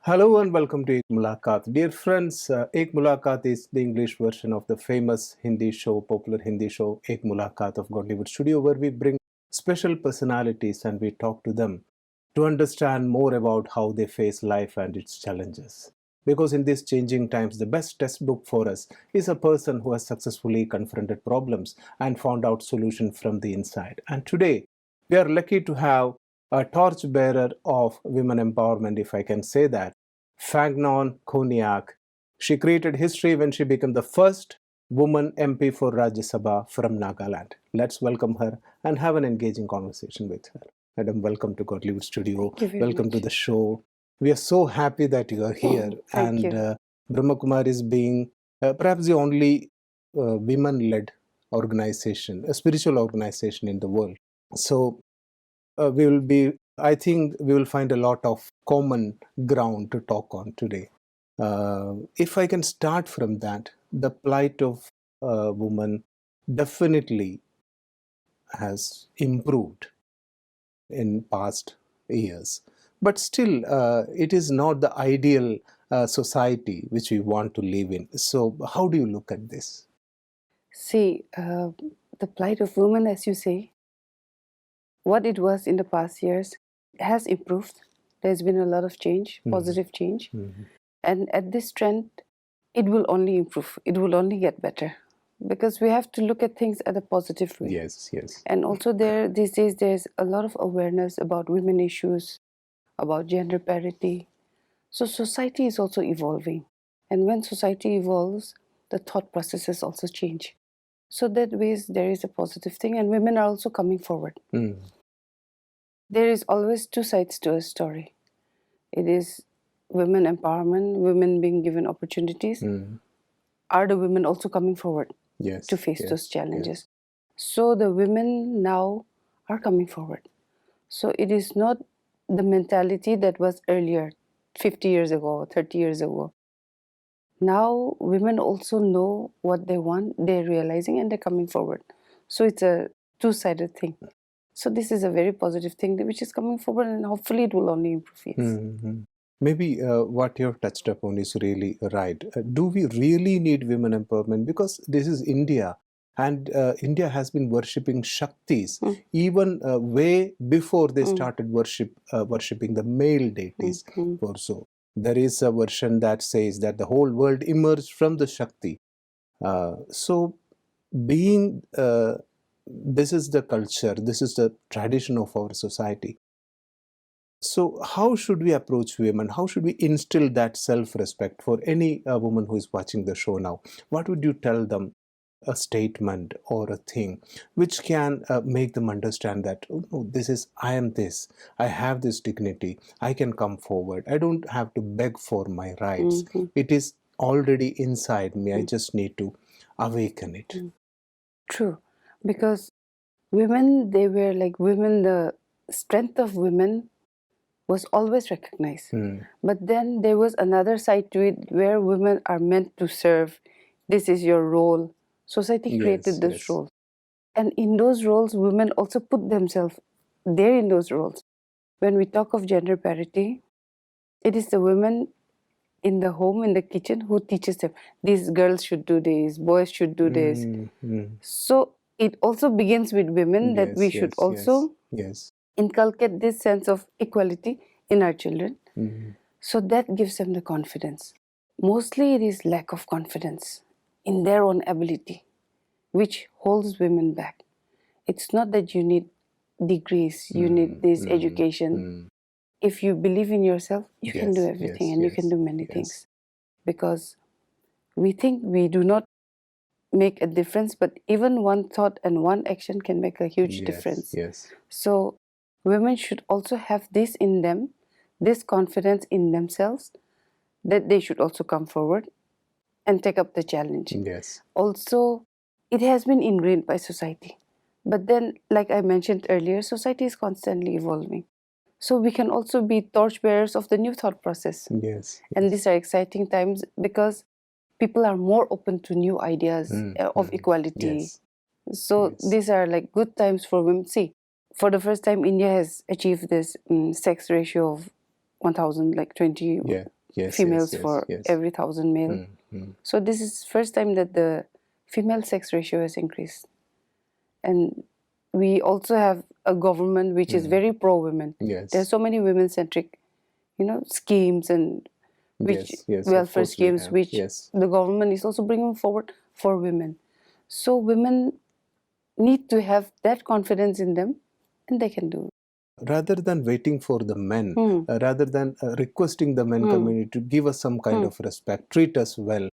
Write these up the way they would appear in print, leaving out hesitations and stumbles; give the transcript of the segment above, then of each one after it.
Hello and welcome to Ek Mulakat. Dear friends, Ek Mulakat is the English version of the famous Hindi show, popular Hindi show, Ek Mulakat of Godlywood Studio, where we bring special personalities and we talk to them to understand more about how they face life and its challenges. Because in these changing times, the best textbook for us is a person who has successfully confronted problems and found out solution from the inside. And today, we are lucky to have a torchbearer of women empowerment, if I can say that, Phangnon Konyak. She created history when she became the first woman MP for Rajya Sabha from Nagaland. Let's welcome her and have an engaging conversation with her. Madam, welcome to Godlywood Studio. Thank you very Welcome to much. the show. We are so happy that you are here. Thank you. Brahmakumaris being perhaps the only women-led organization, a spiritual organization in the world. So I think we will find a lot of common ground to talk on today. If I can start from that, the plight of women definitely has improved in past years, but still it is not the ideal society which we want to live in. So how do you look at this? See, the plight of women, as you say, what it was in the past years has improved. There's been a lot of change, positive change. And at this trend, it will only improve. It will only get better. Because we have to look at things at a positive way. Yes. And also these days, there's a lot of awareness about women issues, about gender parity. So society is also evolving. And when society evolves, the thought processes also change. So that ways there is a positive thing, and women are also coming forward. There is always two sides to a story. It is women empowerment, women being given opportunities. Are the women also coming forward to face those challenges? So the women now are coming forward. So it is not the mentality that was earlier, 50 years ago, 30 years ago. Now women also know what they want, they're realizing, and they're coming forward. So it's a two-sided thing. So this is a very positive thing which is coming forward, and hopefully it will only improve. Yes. Maybe what you have touched upon is really right. Do we really need women empowerment? Because this is India, and India has been worshipping Shaktis even way before they started worshipping the male deities or so. There is a version that says that the whole world emerged from the Shakti. So being this is the culture, this is the tradition of our society. So how should we approach women? How should we instill that self-respect for any woman who is watching the show now? What would you tell them, a statement or a thing which can make them understand that, oh, no, I am this, I have this dignity, I can come forward, I don't have to beg for my rights. It is already inside me, I just need to awaken it. True, because women, they were like women, the strength of women was always recognized. But then there was another side to it where women are meant to serve. This is your role. Society created those roles. And in those roles, women also put themselves there in those roles. When we talk of gender parity, it is the women in the home, in the kitchen, who teaches them, these girls should do this, boys should do this. So it also begins with women, that we should also inculcate this sense of equality in our children. So that gives them the confidence. Mostly it is lack of confidence in their own ability which holds women back. It's not that you need degrees, you need this education. If you believe in yourself, you can do everything, and you can do many things. Because we think we do not make a difference, but even one thought and one action can make a huge difference. So women should also have this in them, this confidence in themselves, that they should also come forward and take up the challenge. Also, it has been ingrained by society. But then, like I mentioned earlier, society is constantly evolving. So we can also be torchbearers of the new thought process. And these are exciting times because people are more open to new ideas of equality. So these are like good times for women. See, for the first time, India has achieved this sex ratio of 1,000, like 20 Yeah. Yes. females Yes. for Yes. every 1,000 male. So this is first time that the female sex ratio has increased. And we also have a government which is very pro-women. Yes. There are so many women-centric, schemes and which Yes. Yes. Of welfare course we schemes have. which Yes. the government is also bringing forward for women. So women need to have that confidence in them, and they can do it. Rather than waiting for the men, rather than requesting the men community to give us some kind of respect, treat us well,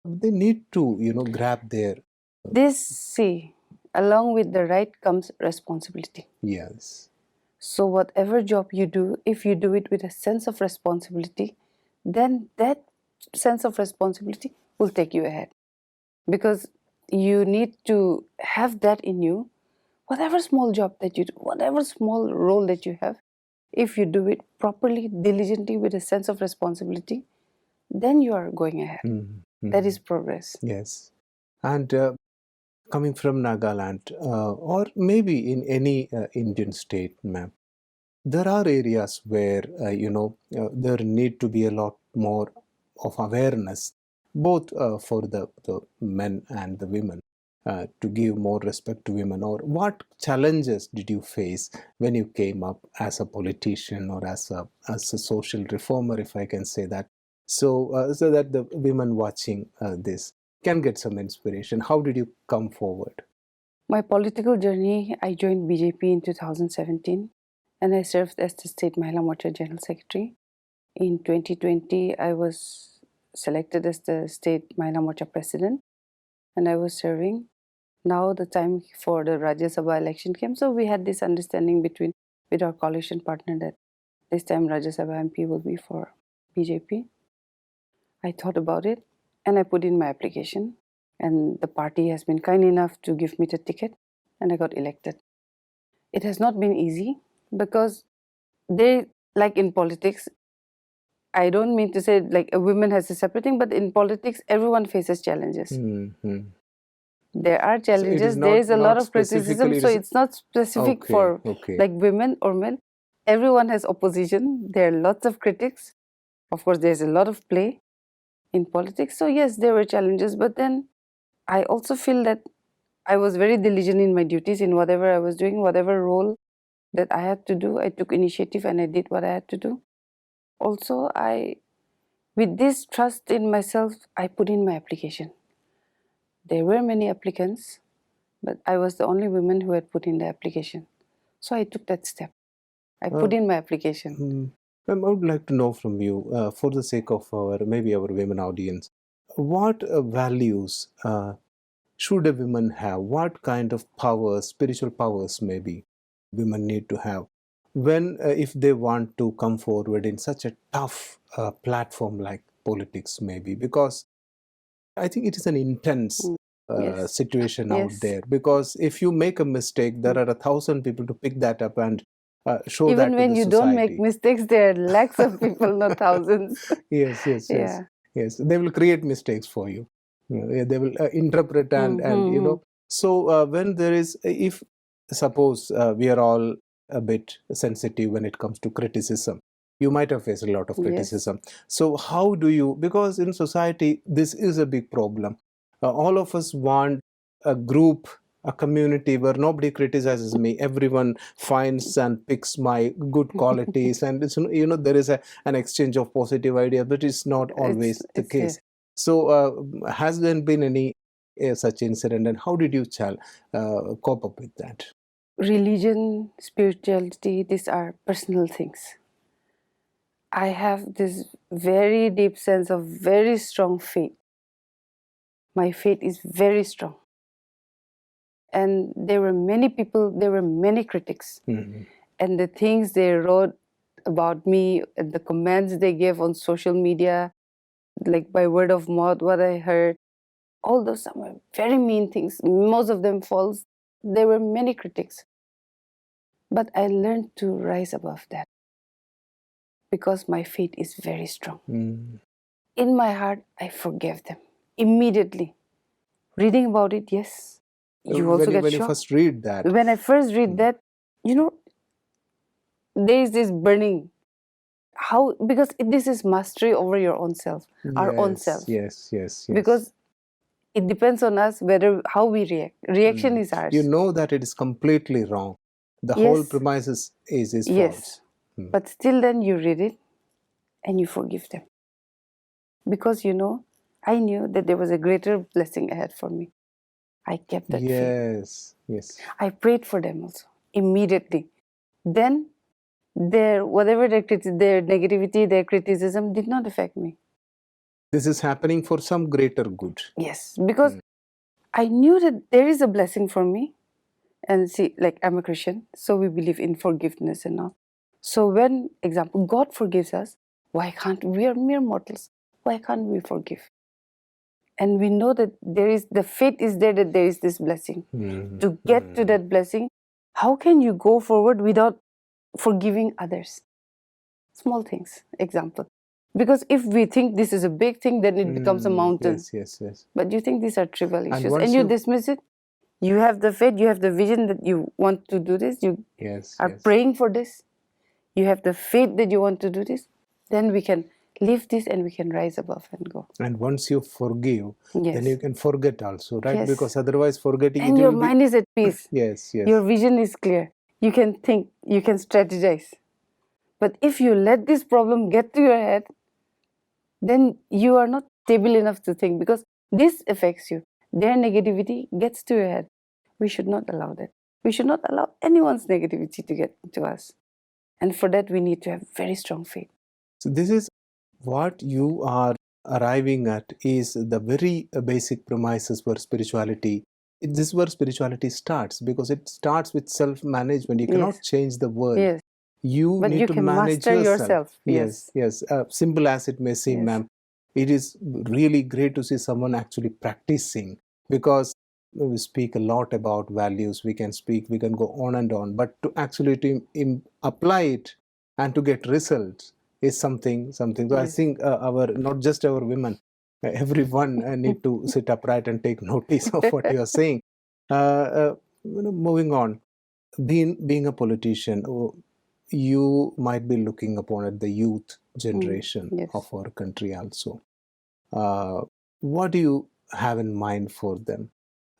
they need to, grab their. See, along with the right comes responsibility. Yes. So whatever job you do, if you do it with a sense of responsibility, then that sense of responsibility will take you ahead. Because you need to have that in you. Whatever small job that you do, whatever small role that you have, if you do it properly, diligently, with a sense of responsibility, then you are going ahead. That is progress. Yes. And coming from Nagaland, or maybe in any Indian state, ma'am, there are areas where, there need to be a lot more of awareness, both for the men and the women, to give more respect to women. Or what challenges did you face when you came up as a politician or as a social reformer, if I can say that? So that the women watching this can get some inspiration. How did you come forward? My political journey, I joined BJP in 2017 and I served as the State Mahila Morcha General Secretary. In 2020, I was selected as the State Mahila Morcha President and I was serving. Now the time for the Rajya Sabha election came, so we had this understanding with our coalition partner that this time Rajya Sabha MP will be for BJP. I thought about it and I put in my application, and the party has been kind enough to give me the ticket and I got elected. It has not been easy because like in politics, I don't mean to say like a woman has a separate thing, but in politics everyone faces challenges. There are challenges, So there is a lot of criticism, so it is it's not specific for like women or men. Everyone has opposition, there are lots of critics. Of course, there's a lot of play in politics. So yes, there were challenges, but then I also feel that I was very diligent in my duties, in whatever I was doing, whatever role that I had to do. I took initiative and I did what I had to do. Also, with this trust in myself, I put in my application. There were many applicants, but I was the only woman who had put in the application. So I took that step. I put in my application. I would like to know from you, for the sake of maybe our women audience, what values should a woman have? What kind of powers, spiritual powers maybe, women need to have when, if they want to come forward in such a tough platform like politics maybe? Because I think it is an intense situation out there, because if you make a mistake, there are 1,000 people to pick that up and show Even that when to the you society. don't make mistakes, there are lakhs of people, not thousands. Yes. Yeah. Yes, they will create mistakes for you. They will interpret and So when there is, if suppose we are all a bit sensitive when it comes to criticism, you might have faced a lot of criticism. So how do you, because in society this is a big problem. All of us want a group, a community where nobody criticizes me, everyone finds and picks my good qualities, and it's, there is an exchange of positive ideas, but it's not always the case. So has there been any such incident, and how did you cope up with that? Religion, spirituality, these are personal things. I have this very deep sense of very strong faith. My faith is very strong. And there were many people, there were many critics. And the things they wrote about me, the comments they gave on social media, like by word of mouth, what I heard, all those were very mean things, most of them false. There were many critics. But I learned to rise above that because my faith is very strong. In my heart, I forgave them immediately. Reading about it, yes. You also get shocked. When you first read that. When I first read that, there is this burning. how, because this is mastery over your own self, our own self. Yes. Because it depends on us whether how we react. Reaction is ours. You know that it is completely wrong. The Yes. whole premise is Yes. false. But still then you read it and you forgive them. Because I knew that there was a greater blessing ahead for me. I kept that faith. Yes. I prayed for them also, immediately. Then their negativity, their criticism did not affect me. This is happening for some greater good. Yes, because I knew that there is a blessing for me. And see, like I'm a Christian, so we believe in forgiveness and all. So when, example, God forgives us, why can't we are mere mortals? Why can't we forgive? And we know that the faith is there, that there is this blessing. To get to that blessing, how can you go forward without forgiving others? Small things, example. Because if we think this is a big thing, then it becomes a mountain. Yes. But you think these are trivial issues, once and you dismiss it. You have the faith, you have the vision that you want to do this, you are praying for this, you have the faith that you want to do this, then we can leave this and we can rise above and go. And once you forgive, then you can forget also, right? Yes. Because otherwise forgetting and it your will mind is at peace. Yes. Your vision is clear. You can think, you can strategize. But if you let this problem get to your head, then you are not stable enough to think, because this affects you. Their negativity gets to your head. We should not allow that. We should not allow anyone's negativity to get to us. And for that, we need to have very strong faith. So this is what you are arriving at, is the very basic premises for spirituality. This is where spirituality starts, because it starts with self-management. You cannot change the world. Yes. You But need you to can manage master yourself. Yes. Simple as it may seem, ma'am, it is really great to see someone actually practicing, because we speak a lot about values. We can go on and on, but to actually apply it and to get results is something. So I think not just our women, everyone need to sit upright and take notice of what you are saying. Moving on, being a politician, you might be looking upon at the youth generation of our country also. What do you have in mind for them?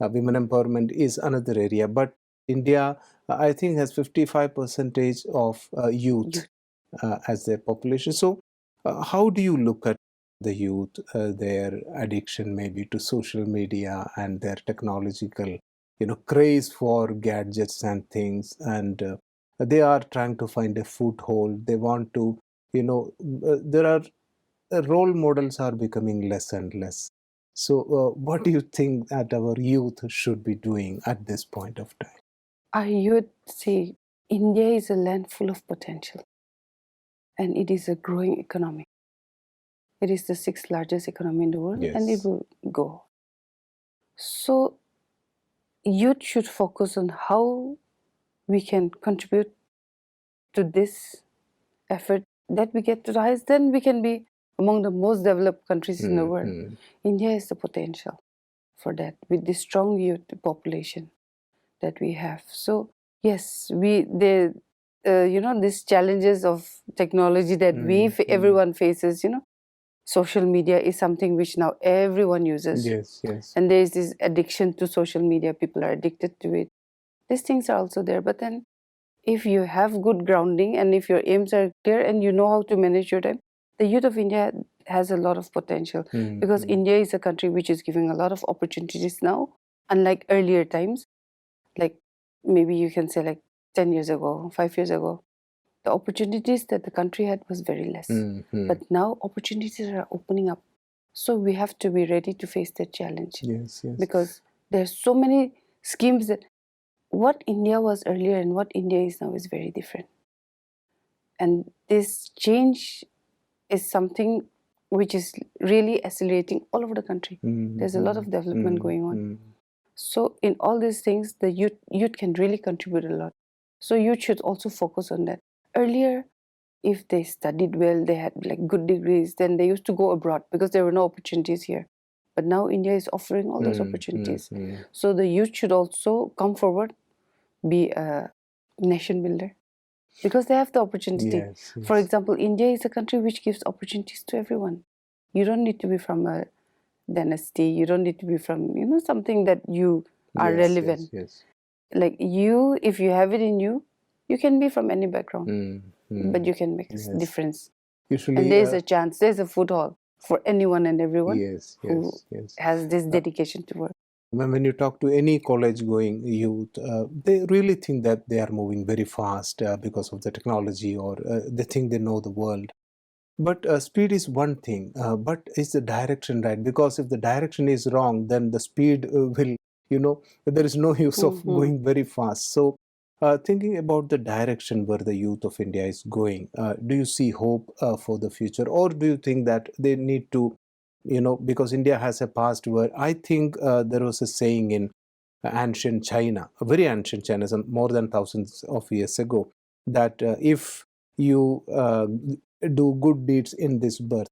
Women empowerment is another area, but India, I think, has 55% of youth as their population. So how do you look at the youth, their addiction maybe to social media and their technological craze for gadgets and things, and they are trying to find a foothold. They want to, there are role models are becoming less and less. So what do you think that our youth should be doing at this point of time? Our youth, see, India is a land full of potential, and it is a growing economy. It is the 6th largest economy in the world, and it will go. So youth should focus on how we can contribute to this effort, that we get to the highest, then we can be among the most developed countries in the world. India has the potential for that, with the strong youth population that we have. So yes, these challenges of technology that everyone faces, social media is something which now everyone uses. Yes. And there is this addiction to social media. People are addicted to it. These things are also there. But then if you have good grounding and if your aims are clear and you know how to manage your time, the youth of India has a lot of potential, because India is a country which is giving a lot of opportunities now, unlike earlier times. Like maybe you can say like 10 years ago, 5 years ago, the opportunities that the country had was very less. But now opportunities are opening up. So we have to be ready to face that challenge. Yes. Because there's so many schemes that what India was earlier and what India is now is very different. And this change is something which is really accelerating all over the country. There's a lot of development going on. So in all these things, the youth can really contribute a lot. So youth should also focus on that. Earlier, if they studied well, they had like good degrees, then they used to go abroad because there were no opportunities here. But now India is offering all those opportunities. So the youth should also come forward, be a nation builder. because they have the opportunity. Yes, For yes. example, India is a country which gives opportunities to everyone. You don't need to be from a dynasty. You don't need to be from, something that you are Yes, relevant. yes, Like you, if you have it in you, you can be from any background, yes. but you can make a Yes. difference. Usually, And there is a chance, there is a foothold for anyone and everyone yes, who yes. has this dedication to work. When you talk to any college going youth, they really think that they are moving very fast because of the technology, or they think they know the world. But speed is one thing, but is the direction right? Because if the direction is wrong, then the speed will, there is no use of going very fast. So, thinking about the direction where the youth of India is going, do you see hope for the future, or do you think that they need to, because India has a past where I think there was a saying in ancient China, a very ancient China, more than thousands of years ago, that if you do good deeds in this birth,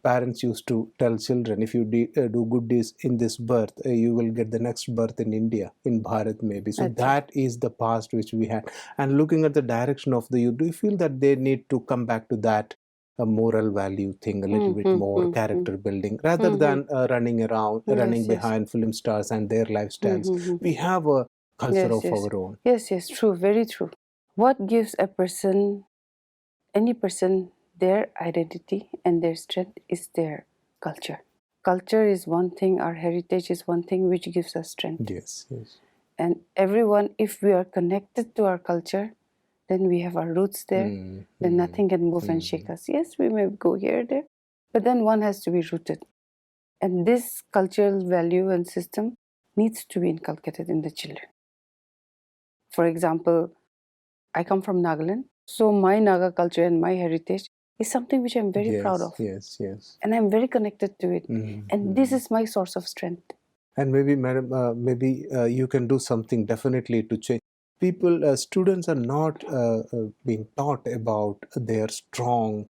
parents used to tell children, if you do good deeds in this birth, you will get the next birth in India, in Bharat maybe. So That's that is the past which we had. And looking at the direction of the youth, do you feel that they need to come back to that a moral value thing, a little bit more character building, rather than running around, running Yes, yes. behind film stars and their lifestyles? We have a culture Yes, of yes. our own. Yes, yes, true, very true. What gives a person, any person, their identity and their strength is their culture. Culture is one thing, our heritage is one thing which gives us strength. Yes, yes. And everyone, if we are connected to our culture, then we have our roots there, then nothing can move and shake us. Yes, we may go here, there, but then one has to be rooted. And this cultural value and system needs to be inculcated in the children. For example, I come from Nagaland, so my Naga culture and my heritage is something which I'm very proud of. Yes, yes. And I'm very connected to it. And this is my source of strength. And maybe, madam, maybe you can do something definitely to change. People, students are not being taught about their strong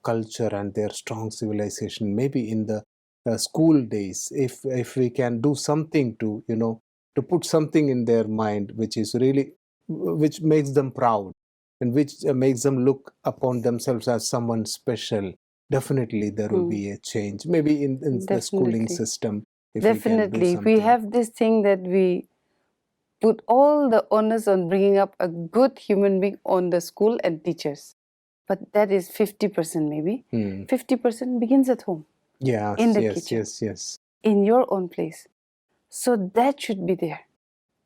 culture and their strong civilization. Maybe in the school days, if we can do something to, to put something in their mind which is really, which makes them proud, and which makes them look upon themselves as someone special, definitely there will be a change. Maybe in the schooling Definitely. system, if we can do Definitely. something. We have this thing that we put all the onus on bringing up a good human being on the school and teachers. But that is 50% maybe. 50% begins at home, Yes, in the yes, kitchen, yes. in your own place. So that should be there.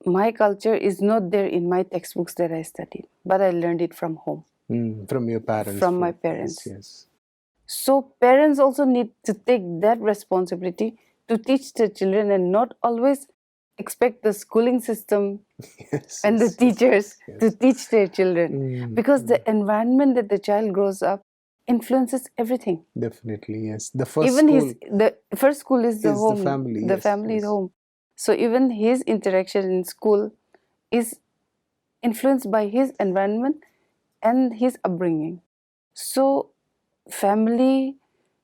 My culture is not there in my textbooks that I studied, but I learned it from home, From your parents. from my parents. Yes. So parents also need to take that responsibility to teach their children and not always expect the schooling system Yes, and the yes, teachers yes. to teach their children, because the environment that the child grows up influences everything. Definitely, yes. The first Even school the first school is the is the home. family. The Yes, family is yes. home. So even his interaction in school is influenced by his environment and his upbringing. So family,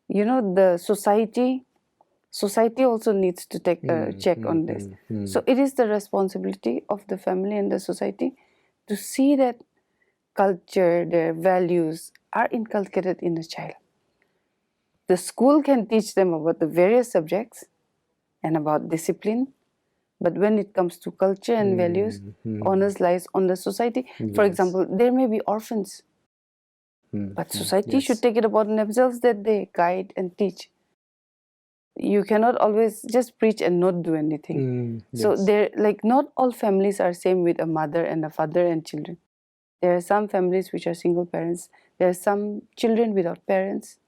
the society also needs to take a check on this. So it is the responsibility of the family and the society to see that culture, their values are inculcated in a child. The school can teach them about the various subjects and about discipline, but when it comes to culture and values, onus lies on the society. For Yes. example, there may be orphans, but society should take it upon themselves that they guide and teach. You cannot always just preach and not do anything. So there, like, not all families are same with a mother and a father and children. There are some families which are single parents. There are some children without parents.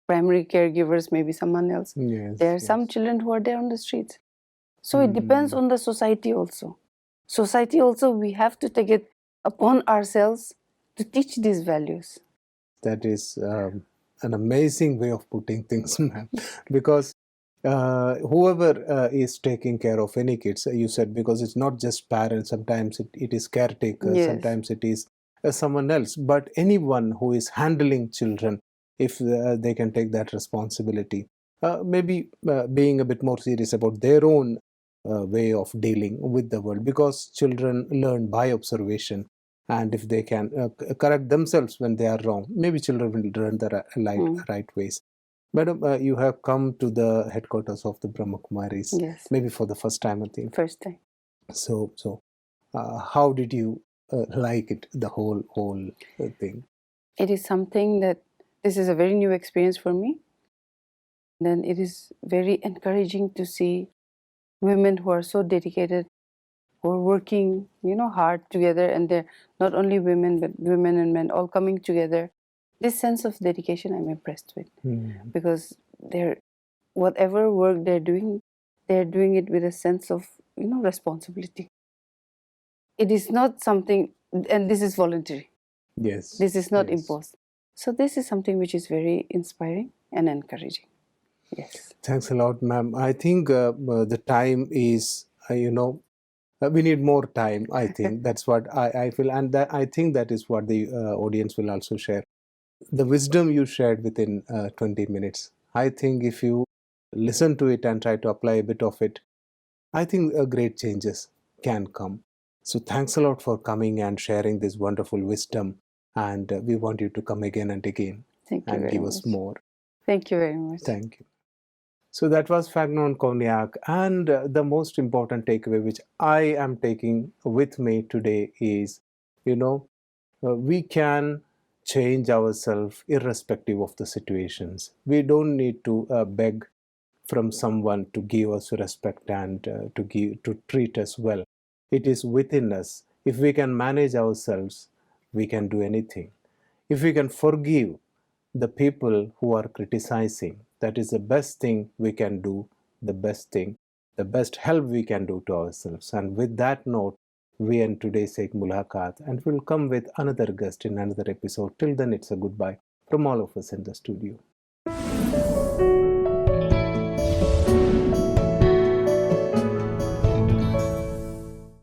Primary caregivers may be someone else. Yes, There are yes. some children who are there on the streets. So it depends on the society also. Society also, we have to take it upon ourselves to teach these values. That is an amazing way of putting things, ma'am. Because whoever is taking care of any kids, you said, because it's not just parents, sometimes it is caretakers, Yes. sometimes it is someone else, but anyone who is handling children, if they can take that responsibility, maybe being a bit more serious about their own way of dealing with the world, because children learn by observation, and if they can correct themselves when they are wrong, maybe children will learn the right ways. Madam, you have come to the headquarters of the Brahmakumaris, Yes. maybe for the first time, I think. First time. So how did you like it, the whole thing? It is something that this is a very new experience for me. Then it is very encouraging to see women who are so dedicated, who are working, hard together, and they're not only women, but women and men all coming together. This sense of dedication I'm impressed with, because whatever work they're doing it with a sense of responsibility. It is not something, and this is voluntary. Yes. This is not yes. imposed. So this is something which is very inspiring and encouraging. Yes. Thanks a lot, ma'am. I think the time is, we need more time. I think that's what I feel, and I think that is what the audience will also share. The wisdom you shared within 20 minutes. I think if you listen to it and try to apply a bit of it, I think great changes can come. So thanks a lot for coming and sharing this wonderful wisdom. And we want you to come again and again and give us more. Thank you very much. Thank you. So that was Phangnon Konyak. And the most important takeaway which I am taking with me today is, we can change ourselves irrespective of the situations. We don't need to beg from someone to give us respect and to treat us well. It is within us. If we can manage ourselves, we can do anything. If we can forgive the people who are criticizing, that is the best thing we can do, the best help we can do to ourselves. And with that note, we end today's Mulakat, and we'll come with another guest in another episode. Till then, it's a goodbye from all of us in the studio.